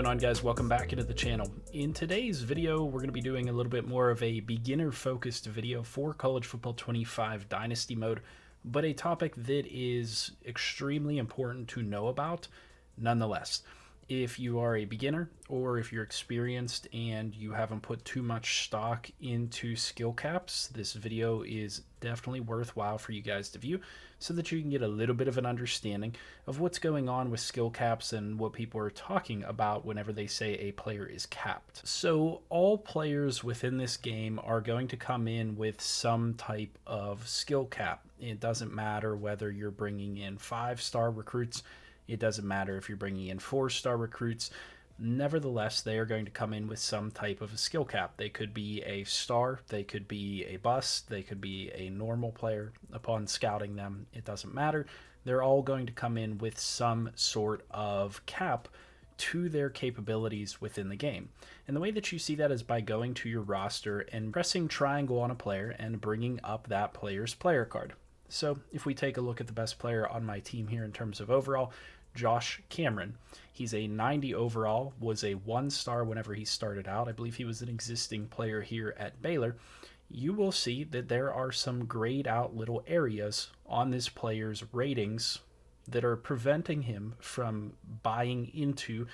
going on, guys? Welcome back into the channel. In today's video, we're going to be doing a little bit more of a beginner focused video for College Football 25 Dynasty mode, but a topic that is extremely important to know about nonetheless. If you are a beginner or if you're experienced and you haven't put too much stock into skill caps, this video is definitely worthwhile for you guys to view so that you can get a little bit of an understanding of what's going on with skill caps and what people are talking about whenever they say a player is capped. So all players within this game are going to come in with some type of skill cap. It doesn't matter whether you're bringing in 5-star recruits. It doesn't matter if you're bringing in 4-star recruits. Nevertheless, they are going to come in with some type of a skill cap. They could be a star, they could be a bust, they could be a normal player. Upon scouting them, it doesn't matter. They're all going to come in with some sort of cap to their capabilities within the game. And the way that you see that is by going to your roster and pressing triangle on a player and bringing up that player's player card. So if we take a look at the best player on my team here in terms of overall, Josh Cameron. He's a 90 overall, was a 1-star whenever he started out. I believe he was an existing player here at Baylor. You will see that there are some grayed out little areas on this player's ratings that are preventing him from buying into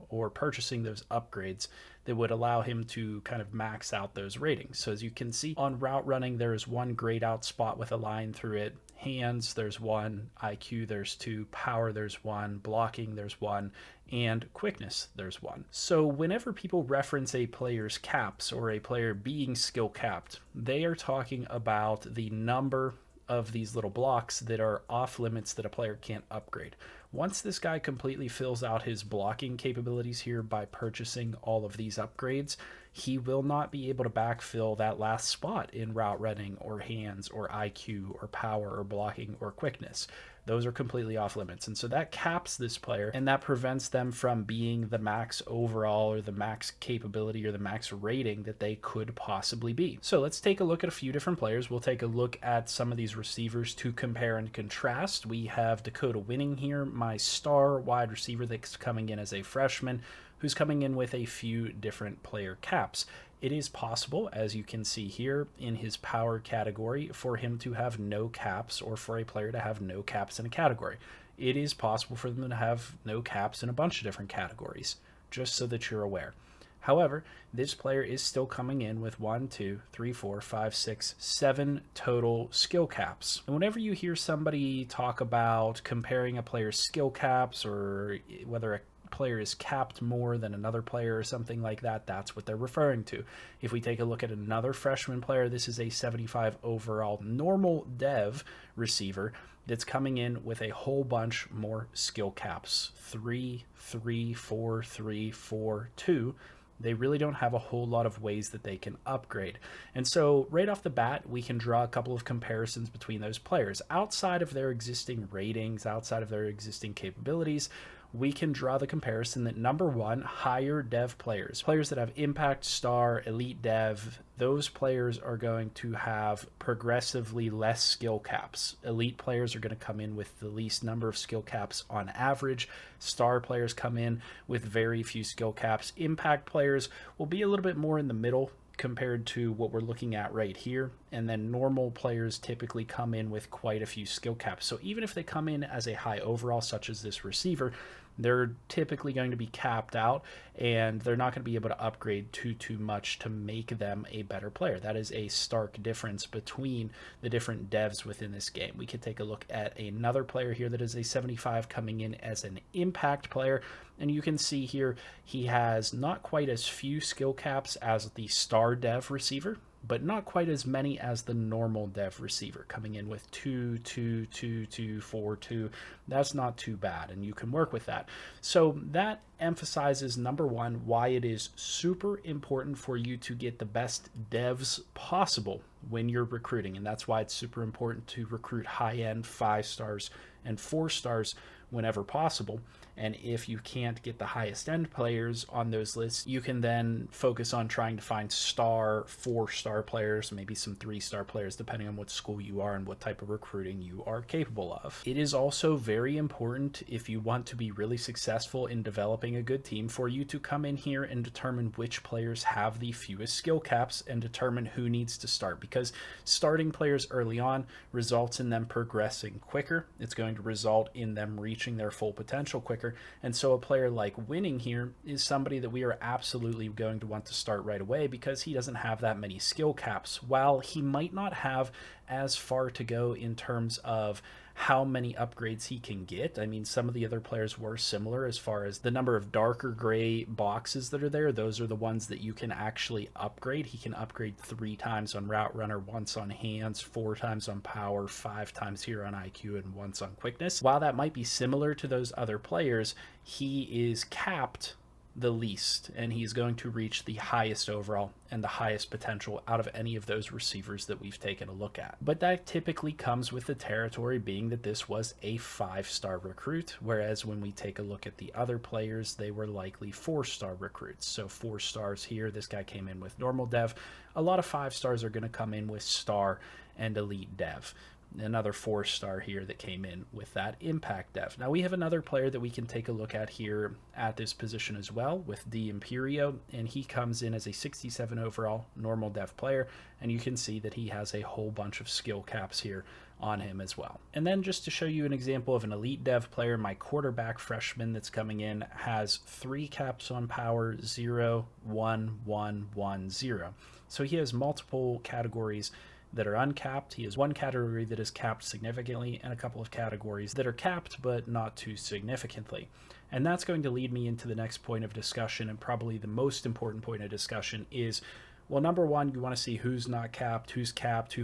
or purchasing those upgrades that would allow him to kind of max out those ratings. So as you can see on route running, there is one grayed out spot with a line through it. Hands, there's one. IQ, there's 2. Power, there's 1. Blocking, there's 1. And quickness, there's 1. So whenever people reference a player's caps or a player being skill capped, they are talking about the number of these little blocks that are off limits that a player can't upgrade. Once this guy completely fills out his blocking capabilities here by purchasing all of these upgrades, he will not be able to backfill that last spot in route running or hands or IQ or power or blocking or quickness. Those are completely off limits. And so that caps this player and that prevents them from being the max overall or the max capability or the max rating that they could possibly be. So let's take a look at a few different players. We'll take a look at some of these receivers to compare and contrast. We have Dakota Winning here, my star wide receiver that's coming in as a freshman, who's coming in with a few different player caps. It is possible, as you can see here in his power category, for him to have no caps or for a player to have no caps in a category. It is possible for them to have no caps in a bunch of different categories, just so that you're aware. However, this player is still coming in with 1, 2, 3, 4, 5, 6, 7 total skill caps. And whenever you hear somebody talk about comparing a player's skill caps or whether a player is capped more than another player or something like that, that's what they're referring to. If we take a look at another freshman player, this is a 75 overall normal dev receiver that's coming in with a whole bunch more skill caps. 3, 3, 4, 3, 4, 2. They really don't have a whole lot of ways that they can upgrade. And so right off the bat, we can draw a couple of comparisons between those players. Outside of their existing ratings, outside of their existing capabilities, we can draw the comparison that number one, higher dev players that have impact, star, elite dev, those players are going to have progressively less skill caps. Elite players are going to come in with the least number of skill caps on average. Star players come in with very few skill caps. Impact players will be a little bit more in the middle compared to what we're looking at right here. And then normal players typically come in with quite a few skill caps. So even if they come in as a high overall, such as this receiver, they're typically going to be capped out and they're not going to be able to upgrade too much to make them a better player. That is a stark difference between the different devs within this game. We could take a look at another player here that is a 75 coming in as an impact player. And you can see here, he has not quite as few skill caps as the star dev receiver, but not quite as many as the normal dev receiver, coming in with 2, 2, 2, 2, 4, 2. That's not too bad, and you can work with that. So that emphasizes, number one, why it is super important for you to get the best devs possible when you're recruiting, and that's why it's super important to recruit high-end 5 stars and 4 stars whenever possible. And if you can't get the highest end players on those lists, you can then focus on trying to find star, 4-star players, maybe some 3-star players, depending on what school you are and what type of recruiting you are capable of. It is also very important, if you want to be really successful in developing a good team, for you to come in here and determine which players have the fewest skill caps and determine who needs to start, because starting players early on results in them progressing quicker. It's going to result in them reaching their full potential quicker. And so a player like Winning here is somebody that we are absolutely going to want to start right away, because he doesn't have that many skill caps. While he might not have as far to go in terms of how many upgrades he can get. I mean, some of the other players were similar as far as the number of darker gray boxes that are there. Those are the ones that you can actually upgrade. He can upgrade 3 times on Route Runner, once on Hands, 4 times on Power, 5 times here on IQ, and once on Quickness. While that might be similar to those other players, he is capped the least, and he's going to reach the highest overall and the highest potential out of any of those receivers that we've taken a look at. But that typically comes with the territory being that this was a 5-star recruit, whereas when we take a look at the other players, they were likely 4-star recruits. So 4 stars here, this guy came in with normal dev. A lot of 5 stars are going to come in with star and elite dev. Another 4-star here that came in with that impact dev. Now we have another player that we can take a look at here at this position as well with D Imperio, and he comes in as a 67 overall normal dev player, and you can see that he has a whole bunch of skill caps here on him as well. And then just to show you an example of an elite dev player, my quarterback freshman that's coming in has 3 caps on power, 0, 1, 1, 1, 0. So he has multiple categories that are uncapped. He has one category that is capped significantly and a couple of categories that are capped but not too significantly. And that's going to lead me into the next point of discussion, and probably the most important point of discussion is, well, number one, you want to see who's not capped, who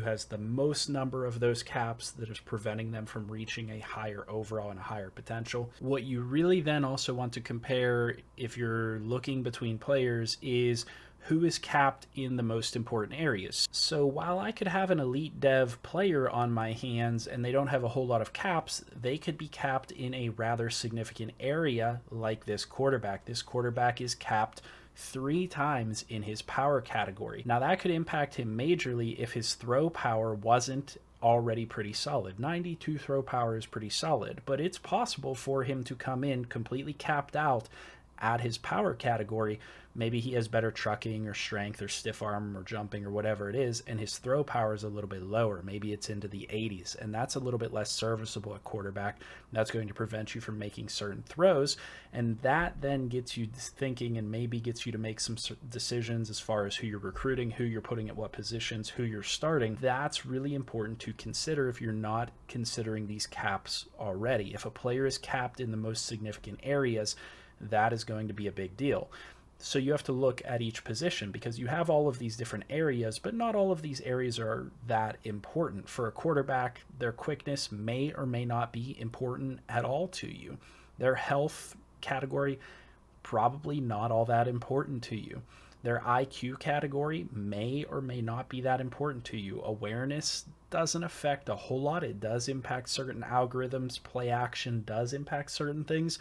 has the most number of those caps that is preventing them from reaching a higher overall and a higher potential. What you really then also want to compare, if you're looking between players, is who is capped in the most important areas. So while I could have an elite dev player on my hands and they don't have a whole lot of caps, they could be capped in a rather significant area like this quarterback. This quarterback is capped 3 times in his power category. Now that could impact him majorly if his throw power wasn't already pretty solid. 92 throw power is pretty solid, but it's possible for him to come in completely capped out at his power category. Maybe he has better trucking or strength or stiff arm or jumping or whatever it is, and his throw power is a little bit lower. Maybe it's into the 80s, and that's a little bit less serviceable at quarterback. That's going to prevent you from making certain throws, and that then gets you thinking and maybe gets you to make some decisions as far as who you're recruiting, who you're putting at what positions, who you're starting. That's really important to consider if you're not considering these caps already. If a player is capped in the most significant areas, that is going to be a big deal. So you have to look at each position, because you have all of these different areas, but not all of these areas are that important. For a quarterback, their quickness may or may not be important at all to you. Their health category, probably not all that important to you. Their IQ category may or may not be that important to you. Awareness doesn't affect a whole lot. It does impact certain algorithms. Play action does impact certain things,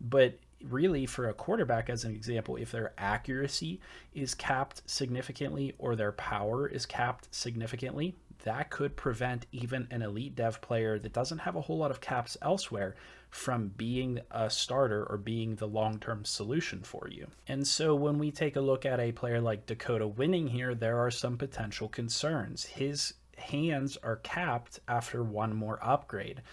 but really, for a quarterback, as an example, if their accuracy is capped significantly or their power is capped significantly, that could prevent even an elite dev player that doesn't have a whole lot of caps elsewhere from being a starter or being the long-term solution for you. And so when we take a look at a player like Dakota Winning here, there are some potential concerns. His hands are capped after one more upgrade.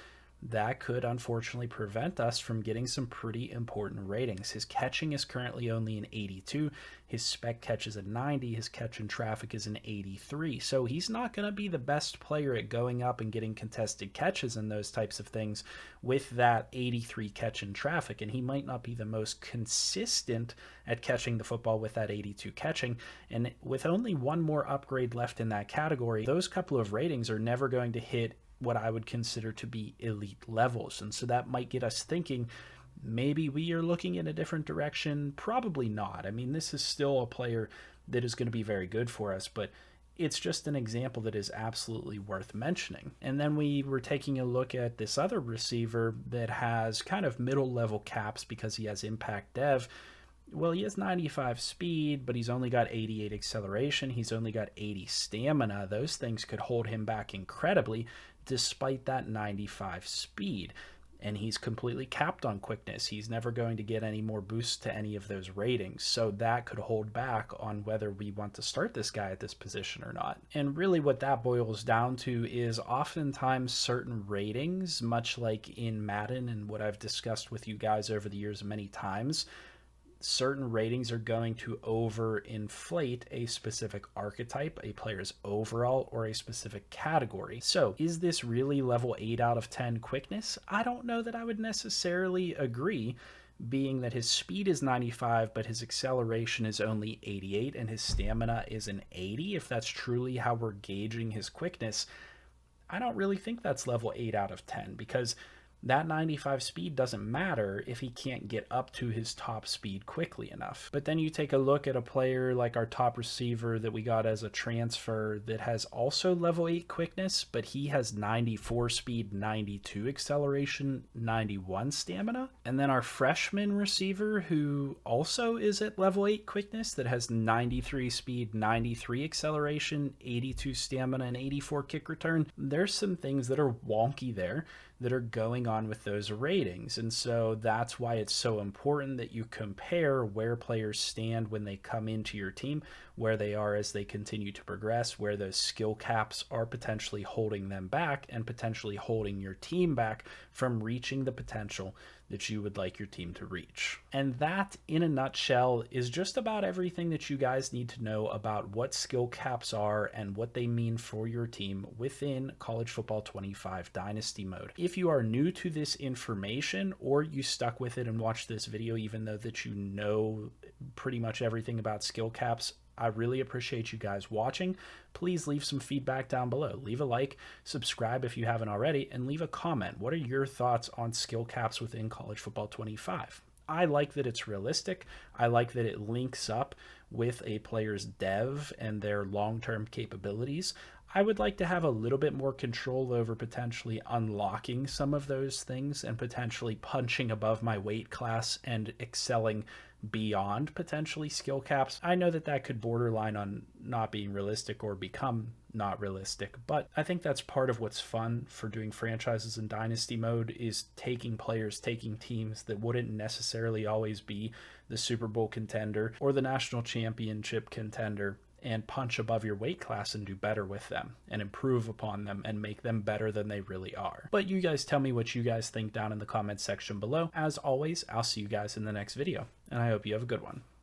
That could unfortunately prevent us from getting some pretty important ratings. His catching is currently only an 82. His spec catch is a 90. His catch in traffic is an 83. So he's not going to be the best player at going up and getting contested catches and those types of things with that 83 catch in traffic. And he might not be the most consistent at catching the football with that 82 catching. And with only one more upgrade left in that category, those couple of ratings are never going to hit what I would consider to be elite levels. And so that might get us thinking, maybe we are looking in a different direction. Probably not. I mean, this is still a player that is going to be very good for us, but It's just an example that is absolutely worth mentioning. And then we were taking a look at this other receiver that has kind of middle level caps because he has impact dev. Well, he has 95 speed, but he's only got 88 acceleration. He's only got 80 stamina. Those things could hold him back incredibly despite that 95 speed. And he's completely capped on quickness. He's never going to get any more boosts to any of those ratings. So that could hold back on whether we want to start this guy at this position or not. And really what that boils down to is oftentimes certain ratings, much like in Madden and what I've discussed with you guys over the years many times, certain ratings are going to overinflate a specific archetype, a player's overall, or a specific category. So is this really level 8 out of 10 quickness? I don't know that I would necessarily agree, being that his speed is 95, but his acceleration is only 88 and his stamina is an 80. If that's truly how we're gauging his quickness, I don't really think that's level 8 out of 10, because that 95 speed doesn't matter if he can't get up to his top speed quickly enough. But then you take a look at a player like our top receiver that we got as a transfer that has also level 8 quickness, but he has 94 speed, 92 acceleration, 91 stamina. And then our freshman receiver who also is at level 8 quickness that has 93 speed, 93 acceleration, 82 stamina, and 84 kick return. There's some things that are wonky there that are going on with those ratings. And so that's why it's so important that you compare where players stand when they come into your team, where they are as they continue to progress, where those skill caps are potentially holding them back and potentially holding your team back from reaching the potential that you would like your team to reach. And that, in a nutshell, is just about everything that you guys need to know about what skill caps are and what they mean for your team within College Football 25 Dynasty mode. If you are new to this information, or you stuck with it and watched this video even though that you know pretty much everything about skill caps, I really appreciate you guys watching. Please leave some feedback down below. Leave a like, subscribe if you haven't already, and leave a comment. What are your thoughts on skill caps within College Football 25? I like that it's realistic. I like that it links up with a player's dev and their long-term capabilities. I would like to have a little bit more control over potentially unlocking some of those things and potentially punching above my weight class and excelling beyond potentially skill caps. I know that that could borderline on not being realistic or become not realistic, but I think that's part of what's fun for doing franchises in Dynasty mode, is taking players, taking teams that wouldn't necessarily always be the Super Bowl contender or the national championship contender, and punch above your weight class and do better with them and improve upon them and make them better than they really are. But you guys tell me what you guys think down in the comments section below. As always, I'll see you guys in the next video, and I hope you have a good one.